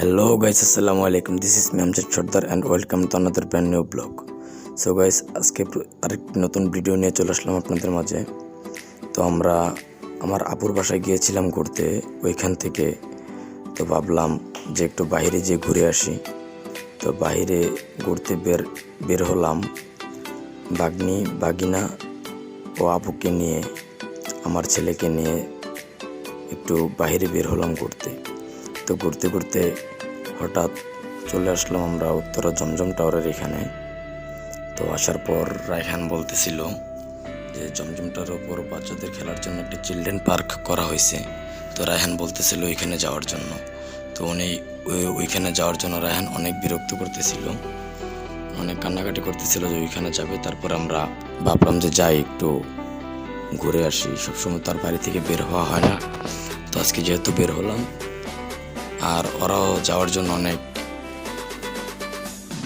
Hello guys, assalamu alaikum. This is Amjad Sardar and welcome to another brand new vlog. So guys, আজকে আরেকটি নতুন video নিয়ে চলে আসলাম আপনাদের মাঝে। তো আমরা আমার আপুর বাসায় গিয়েছিলাম ঘুরতে, ওইখান থেকে তো ভাবলাম যে একটু বাইরে যেয়ে ঘুরে আসি। তো বাইরে ঘুরতে বের হলাম বাগিনা ও আপুকে নিয়ে, আমার ছেলেকে নিয়ে একটু বাইরে বের হলাম ঘুরতে। তো ঘুরতে ঘুরতে হঠাৎ চলে আসলাম আমরা উত্তরা জমজম টাওয়ারের এখানে। তো আসার পর রায়হান বলতেছিল যে জমজম টাওয়ারের ওপর বাচ্চাদের খেলার জন্য একটি চিলড্রেন পার্ক করা হয়েছে। তো রায়হান বলতেছিল ওইখানে যাওয়ার জন্য। তো উনি ওইখানে যাওয়ার জন্য রায়হান অনেক বিরক্ত করতেছিল, অনেক কান্নাকাটি করতেছিল যে ওইখানে যাবে। তারপর আমরা ভাবলাম যে যাই একটু ঘুরে আসি, সবসময় তার বাড়ি থেকে বের হওয়া হয় না। তো আজকে যেহেতু বের হলাম, আর ওরাও যাওয়ার জন্য অনেক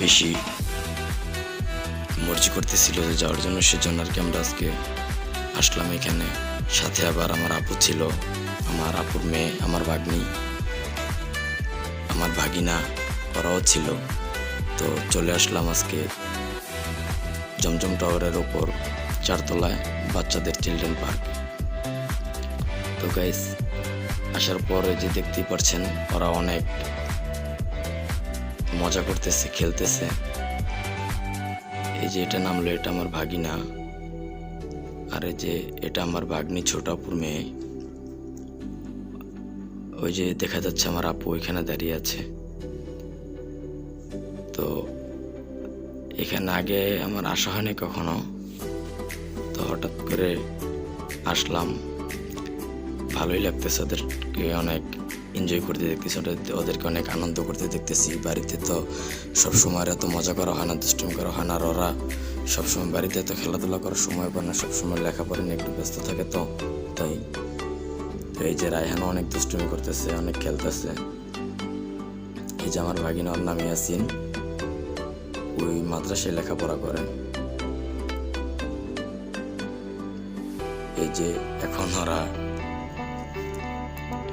বেশি মর্জি করতেছিল যে যাওয়ার জন্য, সেজন্য আর কি আমরা আজকে আসলাম এখানে। সাথে আবার আমার আপু ছিল, আমার আপুর মেয়ে, আমার ভাগ্নি, আমার ভাগিনা, ওরাও ছিল। তো চলে আসলাম আজকে জমজম টাওয়ারের ওপর 4 তলায় বাচ্চাদের চিলড্রেন পার্ক। তো গাইস, আসার পরে যে দেখতেই পাচ্ছেন ওরা অনেক মজা করতেছে, খেলতেছে। এই যে এটা নামলো, এটা আমার ভাগিনা, আর এই যে এটা আমার ভাগ্নি, ছোট আপুর মেয়ে। ওই যে দেখা যাচ্ছে আমার আপু ওইখানে দাঁড়িয়ে আছে। তো এখানে আগে আমার আসা হয়নি কখনো, তো হঠাৎ করে আসলাম। ভালোই লাগতেছে, ওদেরকে অনেক এনজয় করতে দেখতেছি, ওদেরকে অনেক আনন্দ করতে দেখতেছি। বাড়িতে তো সবসময় এত মজা করা হয় না, দুষ্টুমি করা হয় না, আর ওরা সবসময় বাড়িতে এত খেলাধুলা করার সময় পায় না, সবসময় লেখাপড়া নিয়ে একটু ব্যস্ত থাকে। তো তাই তো এই যে রায়হানও অনেক দুষ্টুমি করতেছে, অনেক খেলতেছে। এই যে আমার ভাগিনা, ওর নাম ইয়াসিন, ওই মাদ্রাসায় লেখাপড়া করে। এই যে এখন ওরা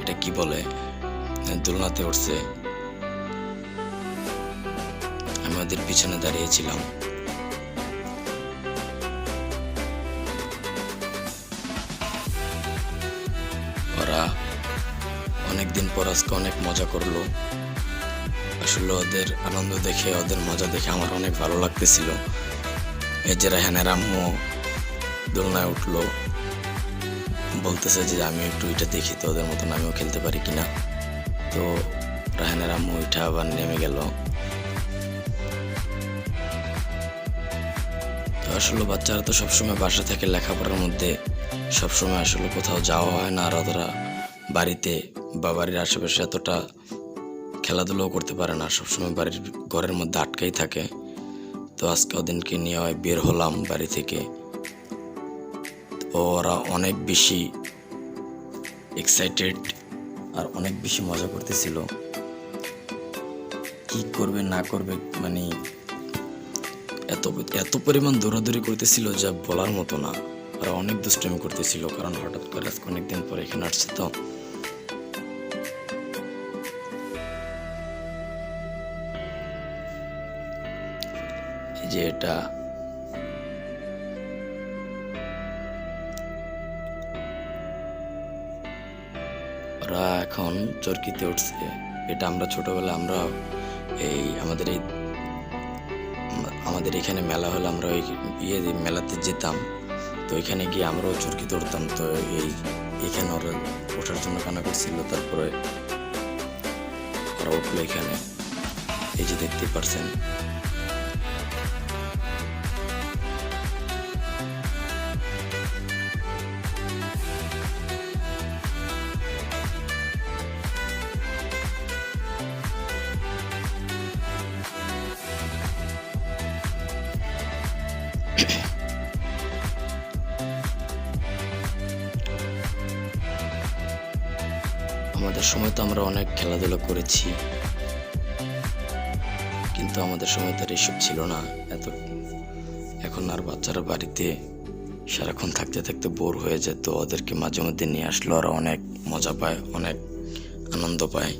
এটা কি বলে, দোলনাতে উঠছে। আমি ওদের পিছনে দাঁড়িয়েছিলাম। ওরা অনেকদিন পর আজকে অনেক মজা করলো। আসলে ওদের আনন্দ দেখে, ওদের মজা দেখে আমার অনেক ভালো লাগতেছিল। এই যে রায়হানের আম্মু দোলনায় উঠলো, বলতেছে যে আমি একটু এটা দেখি তো ওদের মতন আমিও খেলতে পারি কিনা। তো রায়হানের আম্মু ওইটা আবার নেমে গেল। তো আসলে বাচ্চারা তো সবসময় বাসা থেকে লেখাপড়ার মধ্যে, সবসময় আসলে কোথাও যাওয়া হয় না, আর ওরা বাড়িতে বা বাড়ির আশেপাশে এতটা খেলাধুলাও করতে পারে না, সবসময় বাড়ির ঘরের মধ্যে আটকাই থাকে। তো আজকে ওদেরকে নিয়ে বের হলাম বাড়ি থেকে। ওরা অনেক বেশি এক্সাইটেড আর অনেক বেশি মজা করতেছিল। কি করবে না করবে, মানে এত পরিমাণ দৌড়াদৌড়ি করতেছিল যা বলার মতো না। ওরা অনেক দুষ্টুমি করতেছিল, কারণ হঠাৎ করে আজকে অনেকদিন পরে এখানে আসছে। তো এই যে এটা ওরা এখন চরকিতে উঠছে। এটা আমরা ছোটবেলা আমরা আমাদের এখানে মেলা হলে আমরা ওই মেলাতে যেতাম। তো এখানে গিয়ে আমরাও চরকিতে উঠতাম। তো এইখানে ওরা ওঠার জন্য কান্না করছিল, তারপরে ওরা উঠলো এখানে। এই যে দেখতে পারছেন। আমাদের সময় তো আমরা অনেক খেলাধুলা করেছি, কিন্তু আমাদের সময় তো আর এসব ছিল না এত। এখন আর বাচ্চারা বাড়িতে সারাক্ষণ থাকতে থাকতে বোর হয়ে যায়। তো ওদেরকে মাঝে মধ্যে নিয়ে আসলে ওরা অনেক মজা পায়, অনেক আনন্দ পায়।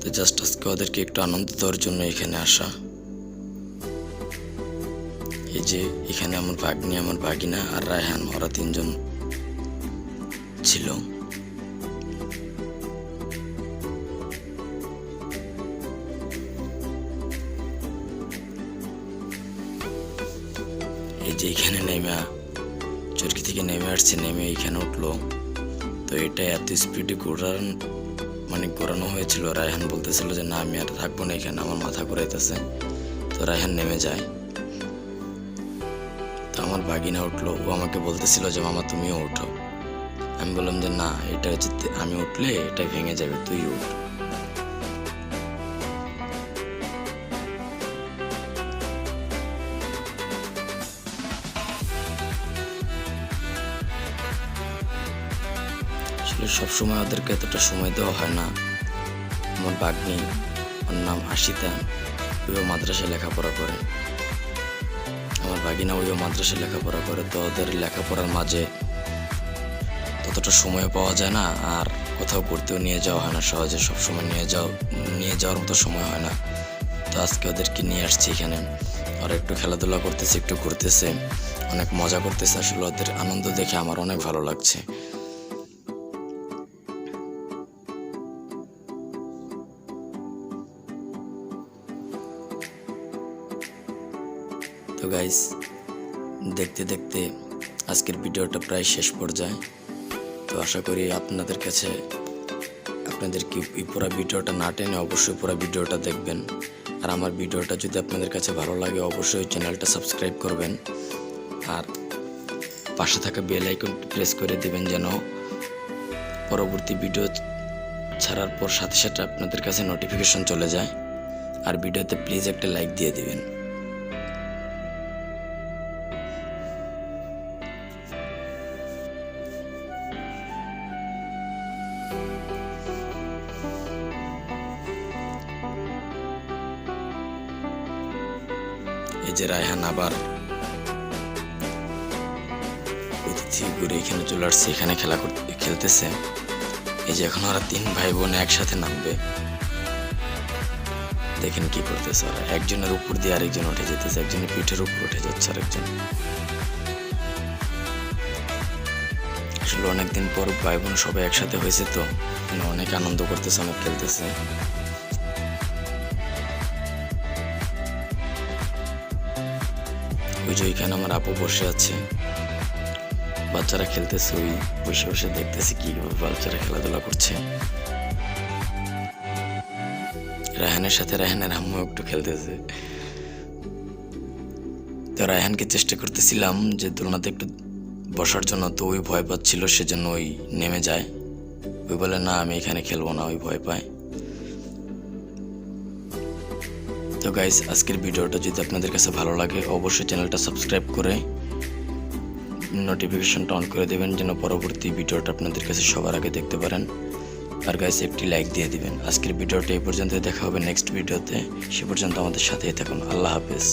তো জাস্ট আজকে ওদেরকে একটু আনন্দ দেওয়ার জন্য এখানে আসা। এই যে এখানে আমার ভাগ্নি, আমার ভাগিনা আর রায়হান, ওরা 3 জন ছিল। এই যে এখানে নেমে চরকি থেকে নেমে আসছে, নেমে এখানে উঠলো। তো এটা এত স্পিডে ঘোরানো হয়েছিল, রায়হান বলতেছিল যে না আমি আর থাকবো না এখানে, আমার মাথা ঘুরাইতেছে। তো রায়হান নেমে যায়। তো আমার ভাগিনা উঠলো, ও আমাকে বলতেছিল যে মামা তুমিও উঠো। আমি বললাম যে না, এটা হচ্ছে আমি উঠলে এটা ভেঙে যাবে, তুই উঠ। আসলে সবসময় ওদেরকে এতটা সময় দেওয়া হয় না। আমার ভাগ্নি, ওর নাম আশিতা, ওইও মাদ্রাসায় লেখাপড়া করে। আমার ভাগিনা ওইও মাদ্রাসায় লেখাপড়া করে। তো ওদের লেখাপড়ার মাঝে ততটা সময় পাওয়া যায় না, আর কোথাও ঘুরতেও নিয়ে যাওয়া হয় না সহজে। সবসময় নিয়ে যাওয়ার মতো সময় হয় না। তো আজকে ওদেরকে নিয়ে আসছি এখানে। ওরা একটু খেলাধুলা করতেছে, একটু ঘুরতেছে, অনেক মজা করতেছে। আসলে ওদের আনন্দ দেখে আমার অনেক ভালো লাগছে। তো গাইস, দেখতে দেখতে আজকের ভিডিওটা প্রায় শেষ পর্যায়ে। তো আশা করি আপনাদেরকে এই পুরো ভিডিওটা না টেনে অবশ্যই পুরো ভিডিওটা দেখবেন। আর আমার ভিডিওটা যদি আপনাদের কাছে ভালো লাগে অবশ্যই চ্যানেলটা সাবস্ক্রাইব করবেন, আর পাশে থাকা বেল আইকন প্রেস করে দিবেন যেন পরবর্তী ভিডিও ছাড়ার পর সাথে সাথে আপনাদের কাছে নোটিফিকেশন চলে যায়। আর ভিডিওতে প্লিজ একটা লাইক দিয়ে দিবেন। এই যে রায়হান আবার অতিথি ঘুরে এখানে চলে আসছে, এখানে খেলতেছে। এই যে এখন ওরা 3 ভাই বোন একসাথে নামবে, দেখেন কি করতেছে ওরা। একজনের উপর দিয়ে আরেকজন উঠে যেতেছে, একজনের পিঠের উপর উঠে যাচ্ছে আরেকজন। আসলে অনেকদিন পর ভাই বোন সবাই একসাথে হয়েছে, তো অনেক আনন্দ করতেছে, অনেক খেলতেছে। ওই যে ওইখানে আমার আপু বসে আছে, বাচ্চারা খেলতেছে, ওই বসে বসে দেখতেছে কিভাবে বাচ্চারা খেলাধুলা করছে। রায়হানের সাথে রায়হানের আম্মু একটু খেলতেছে। তো রায়হানকে চেষ্টা করতেছিলাম যে দোলনাতে একটু বসার জন্য, তো ওই ভয় পাচ্ছিল, সেজন্য ওই নেমে যায়। ওই বলে না আমি এখানে খেলবো না, ওই ভয় পায়। তো গাইস, আজকের ভিডিওটা যদি আপনাদের কাছে ভালো লাগে অবশ্যই চ্যানেলটা সাবস্ক্রাইব করে নোটিফিকেশনটা অন করে দেবেন যেন পরবর্তী ভিডিওটা আপনাদের কাছে সবার আগে দেখতে পারেন। আর গাইস, একটি লাইক দিয়ে দিবেন। আজকের ভিডিওটা এই পর্যন্ত, দেখা হবে নেক্সট ভিডিওতে। সে পর্যন্ত আমাদের সাথেই থাকুন। আল্লাহ হাফেজ।